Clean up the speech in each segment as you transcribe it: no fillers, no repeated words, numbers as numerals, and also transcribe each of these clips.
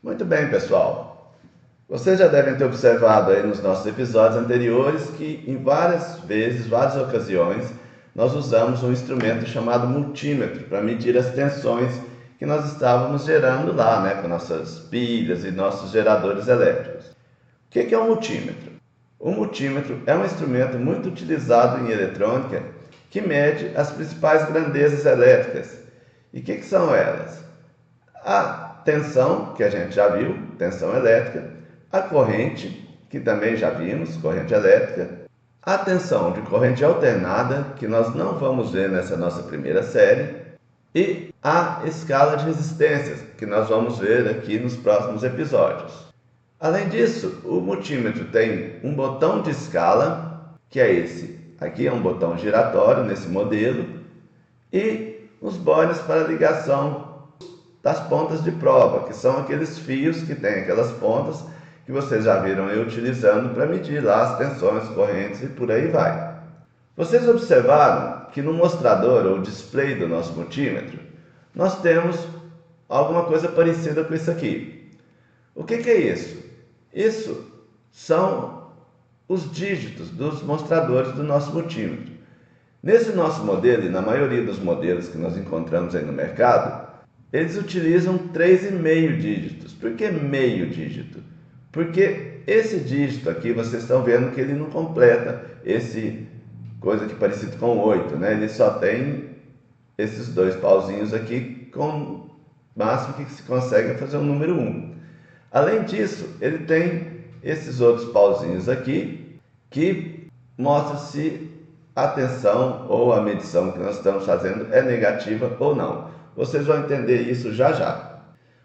Muito bem, pessoal. Vocês já devem ter observado aí nos nossos episódios anteriores que em várias ocasiões, nós usamos um instrumento chamado multímetro para medir as tensões que nós estávamos gerando lá, com nossas pilhas e nossos geradores elétricos. O que é um multímetro? O multímetro é um instrumento muito utilizado em eletrônica que mede as principais grandezas elétricas. E o que são elas? A tensão, que a gente já viu, tensão elétrica, a corrente, que também já vimos, corrente elétrica, a tensão de corrente alternada, que nós não vamos ver nessa nossa primeira série, e a escala de resistências, que nós vamos ver aqui nos próximos episódios. Além disso, o multímetro tem um botão de escala, que é esse. Aqui é um botão giratório nesse modelo, e os bones para ligação das pontas de prova, que são aqueles fios que tem aquelas pontas que vocês já viram eu utilizando para medir lá as tensões, correntes e por aí vai. Vocês observaram que no mostrador ou display do nosso multímetro, nós temos alguma coisa parecida com isso aqui. O que é isso? Isso são os dígitos dos mostradores do nosso multímetro. Nesse nosso modelo, e na maioria dos modelos que nós encontramos aí no mercado, eles utilizam 3,5 dígitos. Por que meio dígito? Porque esse dígito aqui, vocês estão vendo que ele não completa esse coisa aqui parecido com 8, Ele só tem esses dois pauzinhos aqui, com o máximo que se consegue fazer o número 1. Além disso, ele tem esses outros pauzinhos aqui, que mostram se a tensão ou a medição que nós estamos fazendo é negativa ou não. Vocês vão entender isso já já.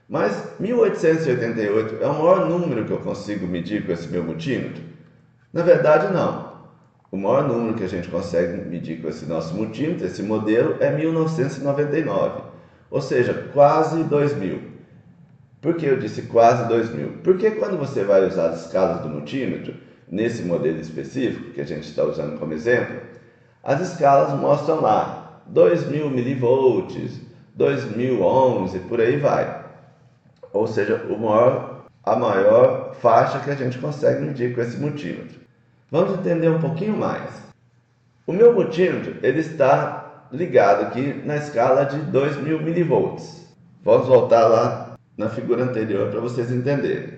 Mas 1888 é o maior número que eu consigo medir com esse meu multímetro? Na verdade, não. O maior número que a gente consegue medir com esse nosso multímetro, esse modelo, é 1999. Ou seja, quase 2000. Por que eu disse quase 2000? Porque quando você vai usar as escalas do multímetro, nesse modelo específico que a gente está usando como exemplo, as escalas mostram lá 2000 milivolts, 2000 ohms e por aí vai. Ou seja, a maior faixa que a gente consegue medir com esse multímetro. Vamos entender um pouquinho mais. O meu multímetro ele está ligado aqui na escala de 2000 milivolts. Vamos voltar lá na figura anterior para vocês entenderem.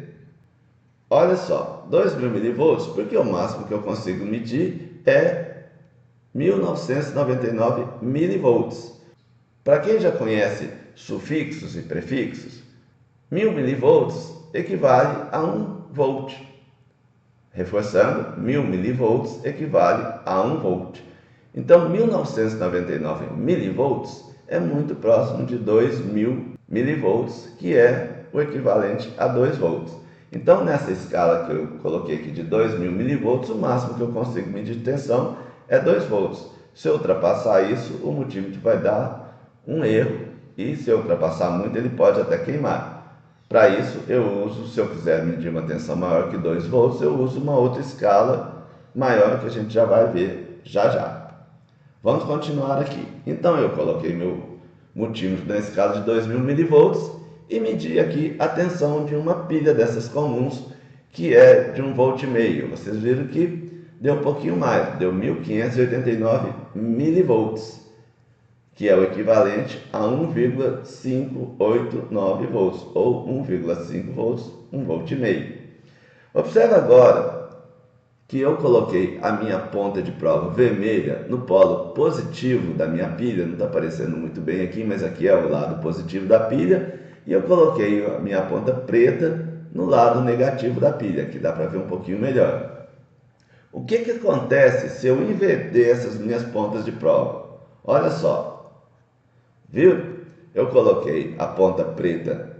Olha só, 2000 milivolts, porque o máximo que eu consigo medir é 1999 milivolts. Para quem já conhece sufixos e prefixos, 1000 milivolts equivale a 1 volt. Reforçando, 1000 milivolts equivale a 1 volt. Então, 1999 milivolts é muito próximo de 2000 milivolts, que é o equivalente a 2 volts. Então, nessa escala que eu coloquei aqui de 2000 milivolts, o máximo que eu consigo medir de tensão é 2 volts. Se eu ultrapassar isso, o multímetro vai dar um erro, e se eu ultrapassar muito, ele pode até queimar. Para isso, se eu quiser medir uma tensão maior que 2 volts, eu uso uma outra escala maior que a gente já vai ver já já. Vamos continuar aqui. Então, eu coloquei meu multímetro na escala de 2000 milivolts e medi aqui a tensão de uma pilha dessas comuns, que é de 1,5 volt. Vocês viram que deu um pouquinho mais, deu 1589 milivolts, que é o equivalente a 1,589 volts, ou 1,5 volts, 1,5 volt. Observe agora que eu coloquei a minha ponta de prova vermelha no polo positivo da minha pilha, não está aparecendo muito bem aqui, mas aqui é o lado positivo da pilha, e eu coloquei a minha ponta preta no lado negativo da pilha, que dá para ver um pouquinho melhor. O que acontece se eu inverter essas minhas pontas de prova? Olha só. Viu? Eu coloquei a ponta preta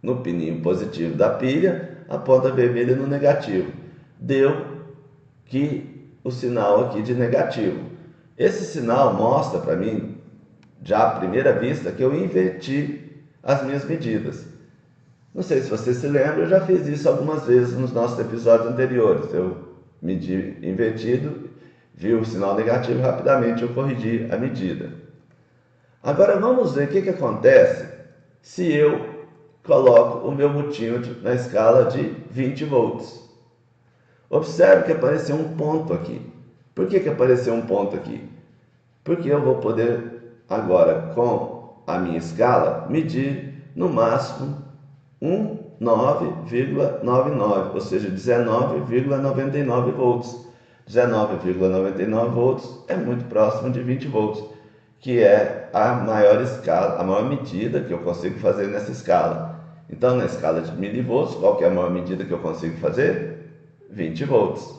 no pininho positivo da pilha, a ponta vermelha no negativo. Deu que o sinal aqui de negativo. Esse sinal mostra para mim, já à primeira vista, que eu inverti as minhas medidas. Não sei se você se lembra, eu já fiz isso algumas vezes nos nossos episódios anteriores. Eu medi invertido, vi o sinal negativo, rapidamente eu corrigi a medida. Agora vamos ver o que acontece se eu coloco o meu multímetro na escala de 20 volts. Observe que apareceu um ponto aqui. Por que apareceu um ponto aqui? Porque eu vou poder agora, com a minha escala, medir no máximo 19,99, ou seja, 19,99 volts. 19,99 volts é muito próximo de 20 volts, que é a maior escala, a maior medida que eu consigo fazer nessa escala. Então, na escala de milivolts, qual que é a maior medida que eu consigo fazer? 20 volts.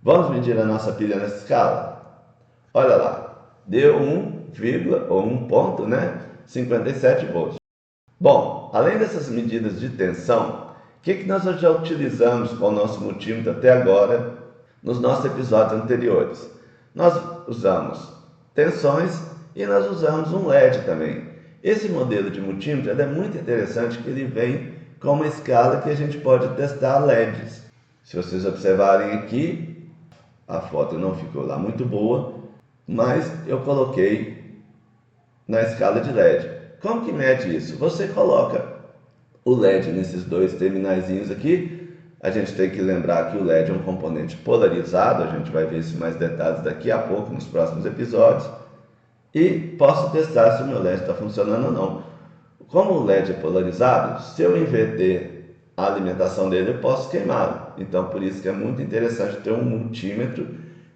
Vamos medir a nossa pilha nessa escala? Olha lá, deu 1 ponto, né? 57 volts. Bom, além dessas medidas de tensão, o que nós já utilizamos com o nosso multímetro até agora nos nossos episódios anteriores? Nós usamos tensões e nós usamos um LED também. Esse modelo de multímetro é muito interessante, que ele vem com uma escala que a gente pode testar LEDs. Se vocês observarem aqui, a foto não ficou lá muito boa, mas eu coloquei na escala de LED. Como que mede isso? Você coloca o LED nesses dois terminaizinhos aqui. A gente tem que lembrar que o LED é um componente polarizado, a gente vai ver isso em mais detalhes daqui a pouco nos próximos episódios. E posso testar se o meu LED está funcionando ou não. Como o LED é polarizado, se eu inverter a alimentação dele, eu posso queimá-lo. Então, por isso que é muito interessante ter um multímetro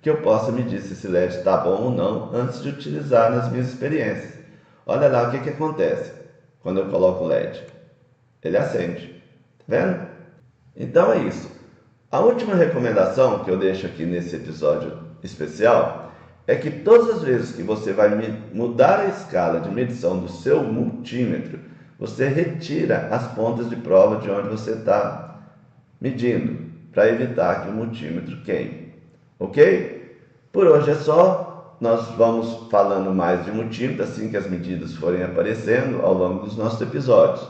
que eu possa medir se esse LED está bom ou não antes de utilizar nas minhas experiências. Olha lá o que acontece quando eu coloco o LED. Ele acende. Tá vendo? Então é isso. A última recomendação que eu deixo aqui nesse episódio especial é que todas as vezes que você vai mudar a escala de medição do seu multímetro, você retira as pontas de prova de onde você está medindo, para evitar que o multímetro queime. Ok? Por hoje é só. Nós vamos falando mais de multímetro assim que as medidas forem aparecendo ao longo dos nossos episódios.